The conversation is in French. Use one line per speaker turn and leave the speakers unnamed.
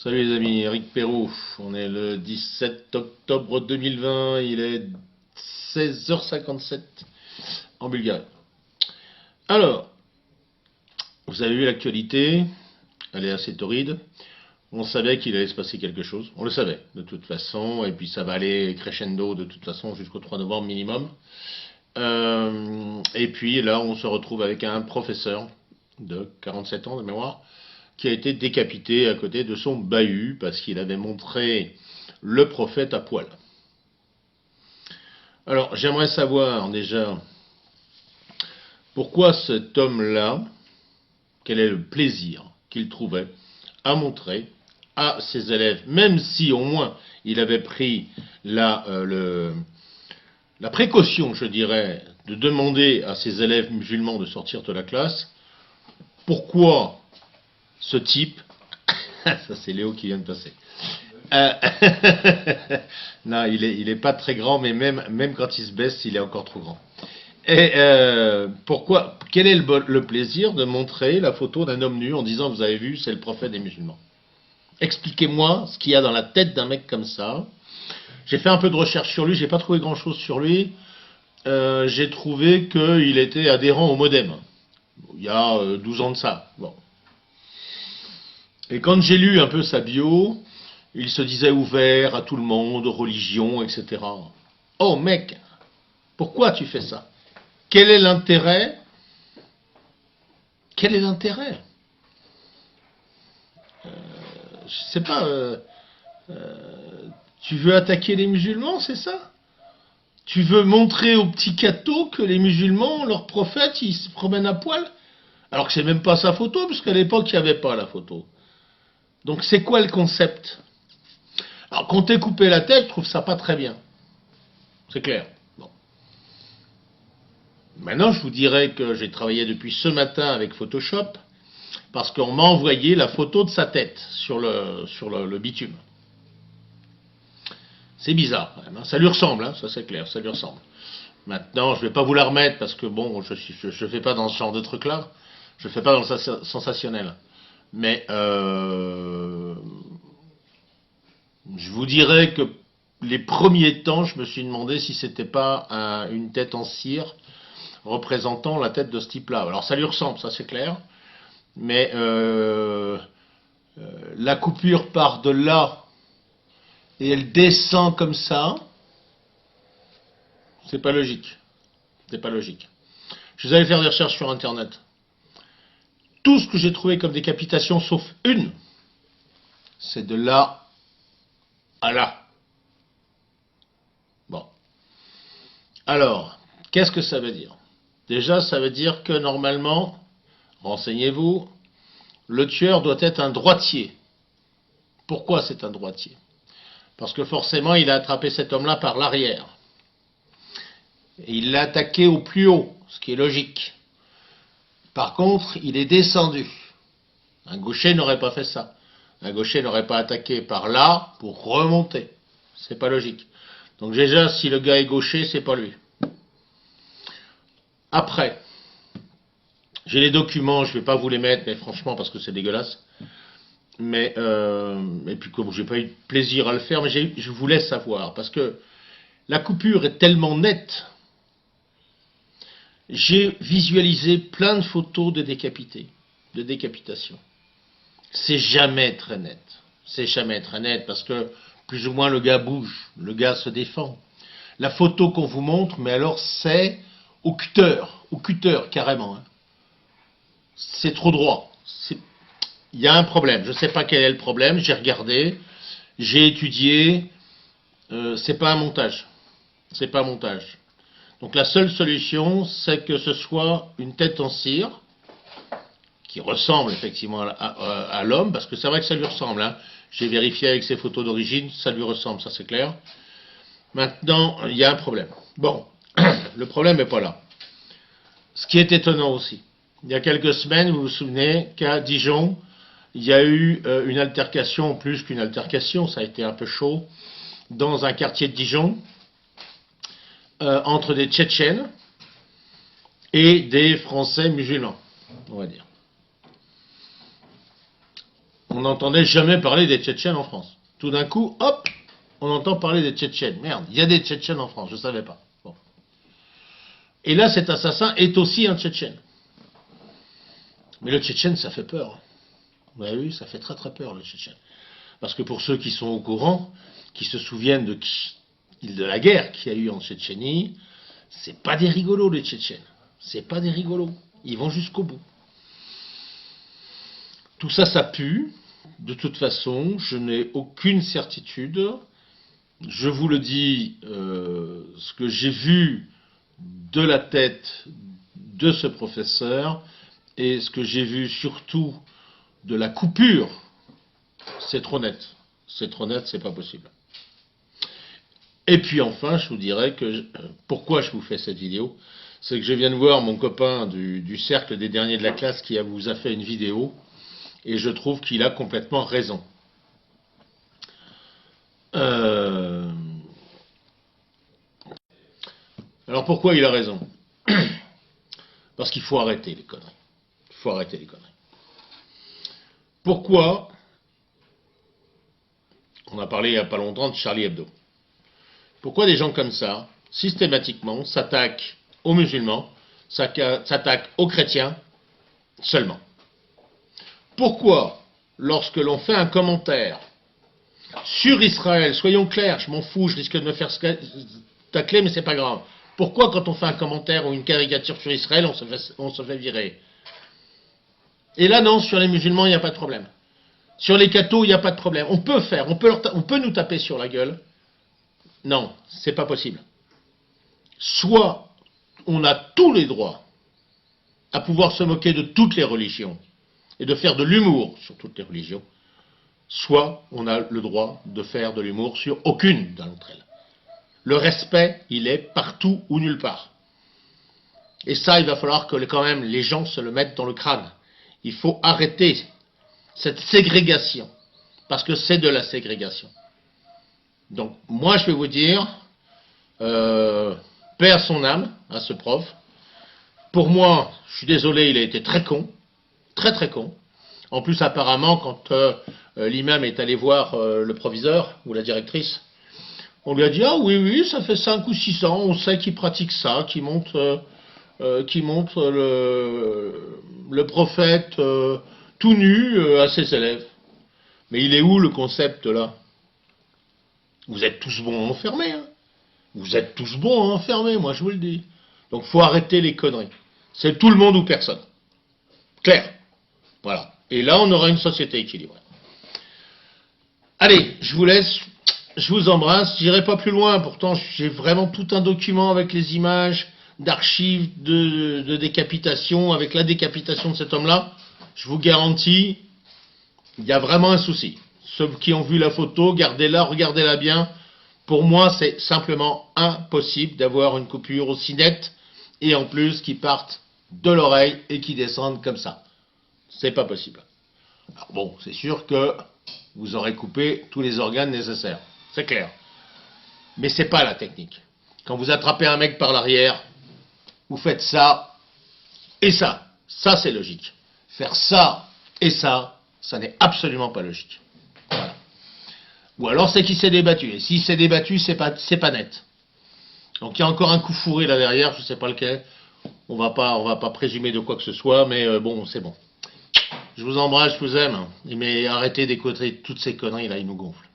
Salut les amis, Eric Perrault. On est le 17 octobre 2020, il est 16h57 en Bulgarie. Alors, vous avez vu l'actualité, elle est assez torride. On savait qu'il allait se passer quelque chose, on le savait de toute façon, et puis ça va aller crescendo de toute façon jusqu'au 3 novembre minimum. Et puis là, on se retrouve avec un professeur de 47 ans de mémoire qui a été décapité à côté de son bahut parce qu'il avait montré le prophète à poil. Alors, j'aimerais savoir déjà pourquoi cet homme-là, quel est le plaisir qu'il trouvait à montrer à ses élèves, même si au moins il avait pris la précaution, je dirais, de demander à ses élèves musulmans de sortir de la classe. Pourquoi ce type, ça c'est Léo qui vient de passer. Euh, non, il est pas très grand, mais même quand il se baisse, il est encore trop grand. Et pourquoi, quel est le plaisir de montrer la photo d'un homme nu en disant vous avez vu, c'est le prophète des musulmans? Expliquez-moi ce qu'il y a dans la tête d'un mec comme ça. J'ai fait un peu de recherche sur lui, j'ai pas trouvé grand-chose sur lui. J'ai trouvé qu'il était adhérent au MoDem. Il y a 12 ans de ça. Bon. Et quand j'ai lu un peu sa bio, il se disait ouvert à tout le monde, aux religions, etc. Oh mec, pourquoi tu fais ça? Quel est l'intérêt? Quel est l'intérêt? Je sais pas. Tu veux attaquer les musulmans, c'est ça? Tu veux montrer aux petits cathos que les musulmans, leurs prophètes, ils se promènent à poil? Alors que c'est même pas sa photo, parce qu'à l'époque, il n'y avait pas la photo. Donc c'est quoi le concept? Alors qu'on t'ait coupé la tête, je trouve ça pas très bien. C'est clair. Bon. Maintenant, je vous dirais que j'ai travaillé depuis ce matin avec Photoshop, parce qu'on m'a envoyé la photo de sa tête sur le bitume. C'est bizarre, quand même, hein. Ça lui ressemble, hein, ça c'est clair, ça lui ressemble. Maintenant, je ne vais pas vous la remettre, parce que bon, je ne fais pas dans ce genre de truc-là. Je ne fais pas dans le sensationnel. Mais je vous dirais que les premiers temps, je me suis demandé si c'était pas une tête en cire représentant la tête de ce type-là. Alors ça lui ressemble, ça c'est clair, mais la coupure part de là et elle descend comme ça, c'est pas logique. C'est pas logique. Je suis allé faire des recherches sur Internet. Tout ce que j'ai trouvé comme décapitation, sauf une, c'est de là à là. Bon. Alors, qu'est-ce que ça veut dire? Déjà, ça veut dire que normalement, renseignez-vous, le tueur doit être un droitier. Pourquoi c'est un droitier? Parce que forcément, il a attrapé cet homme-là par l'arrière. Et il l'a attaqué au plus haut, ce qui est logique. Par contre, il est descendu. Un gaucher n'aurait pas fait ça. Un gaucher n'aurait pas attaqué par là pour remonter. C'est pas logique. Donc déjà, si le gars est gaucher, c'est pas lui. Après, j'ai les documents, je vais pas vous les mettre, mais franchement, parce que c'est dégueulasse. Mais et puis comme j'ai pas eu de plaisir à le faire, mais je voulais savoir parce que la coupure est tellement nette. J'ai visualisé plein de photos de décapités, de décapitation. C'est jamais très net. C'est jamais très net parce que plus ou moins le gars bouge, le gars se défend. La photo qu'on vous montre, mais alors c'est au cutter carrément. Hein. C'est trop droit. Il y a un problème. Je ne sais pas quel est le problème. J'ai regardé, j'ai étudié. C'est pas un montage. C'est pas un montage. Donc la seule solution, c'est que ce soit une tête en cire qui ressemble effectivement à l'homme, parce que c'est vrai que ça lui ressemble. Hein. J'ai vérifié avec ses photos d'origine, ça lui ressemble, ça c'est clair. Maintenant, il y a un problème. Bon, le problème n'est pas là. Ce qui est étonnant aussi, il y a quelques semaines, vous vous souvenez qu'à Dijon, il y a eu une altercation, plus qu'une altercation, ça a été un peu chaud, dans un quartier de Dijon, entre des Tchétchènes et des Français musulmans, on va dire. on n'entendait jamais parler des Tchétchènes en France. Tout d'un coup, hop, on entend parler des Tchétchènes. Merde, il y a des Tchétchènes en France, je ne savais pas. Bon. Et là, cet assassin est aussi un Tchétchène. Mais le Tchétchène, ça fait peur. Vous avez vu, ça fait très très peur, le Tchétchène. Parce que pour ceux qui sont au courant, qui se souviennent de la guerre qu'il y a eu en Tchétchénie, c'est pas des rigolos, les Tchétchènes. C'est pas des rigolos. Ils vont jusqu'au bout. Tout ça, ça pue. De toute façon, je n'ai aucune certitude. Je vous le dis, ce que j'ai vu de la tête de ce professeur et ce que j'ai vu surtout de la coupure, c'est trop net. C'est trop net, c'est pas possible. Et puis enfin, je vous dirais que pourquoi je vous fais cette vidéo, c'est que je viens de voir mon copain du cercle des derniers de la classe qui vous a fait une vidéo. Et je trouve qu'il a complètement raison. Alors pourquoi il a raison? Parce qu'il faut arrêter les conneries. Il faut arrêter les conneries. Pourquoi? On a parlé il n'y a pas longtemps de Charlie Hebdo. Pourquoi des gens comme ça, systématiquement, s'attaquent aux musulmans, s'attaquent aux chrétiens seulement? Pourquoi, lorsque l'on fait un commentaire sur Israël, soyons clairs, je m'en fous, je risque de me faire tacler, mais c'est pas grave. Pourquoi, quand on fait un commentaire ou une caricature sur Israël, on se fait virer? Et là, non, sur les musulmans, il n'y a pas de problème. Sur les cathos, il n'y a pas de problème. On peut nous taper sur la gueule. Non, c'est pas possible. Soit on a tous les droits à pouvoir se moquer de toutes les religions, et de faire de l'humour sur toutes les religions, soit on a le droit de faire de l'humour sur aucune d'entre elles. Le respect, il est partout ou nulle part. Et ça, il va falloir que quand même les gens se le mettent dans le crâne. Il faut arrêter cette ségrégation, parce que c'est de la ségrégation. Donc, moi, je vais vous dire, paix à son âme, à ce prof. Pour moi, je suis désolé, il a été très con. Très très con. En plus, apparemment, quand l'imam est allé voir le proviseur ou la directrice, on lui a dit « Ah oui, oui, ça fait 5 ou 6 ans, on sait qu'il pratique ça, qu'il montre le prophète tout nu à ses élèves. » Mais il est où le concept là? Vous êtes tous bons à enfermer. Hein. Vous êtes tous bons à enfermer, moi je vous le dis. Donc faut arrêter les conneries. C'est tout le monde ou personne. Clair. Voilà. Et là, on aura une société équilibrée. Allez, je vous laisse. Je vous embrasse. J'irai pas plus loin. Pourtant, j'ai vraiment tout un document avec les images d'archives de décapitation, avec la décapitation de cet homme-là. Je vous garantis, il y a vraiment un souci. Ceux qui ont vu la photo, gardez-la, regardez-la bien. Pour moi, c'est simplement impossible d'avoir une coupure aussi nette et en plus qui partent de l'oreille et qui descendent comme ça. C'est pas possible. Alors bon, c'est sûr que vous aurez coupé tous les organes nécessaires. C'est clair. Mais c'est pas la technique. Quand vous attrapez un mec par l'arrière, vous faites ça et ça. Ça, c'est logique. Faire ça et ça n'est absolument pas logique. Voilà. Ou alors c'est qu'il s'est débattu. Et s'il s'est débattu, c'est pas net. Donc il y a encore un coup fourré là derrière, je sais pas lequel. On va pas présumer de quoi que ce soit, mais bon, c'est bon. Je vous embrasse, je vous aime. Mais arrêtez d'écouter toutes ces conneries là, ils nous gonflent.